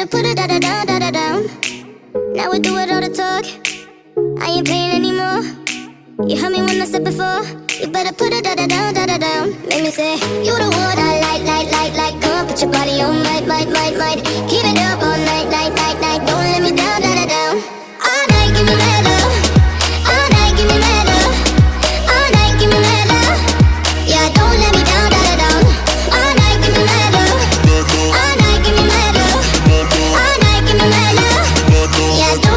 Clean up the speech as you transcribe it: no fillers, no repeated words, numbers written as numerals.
better put it down. Now we do it all the talk. I ain't paying anymore. You heard me when I said before. You better put it down.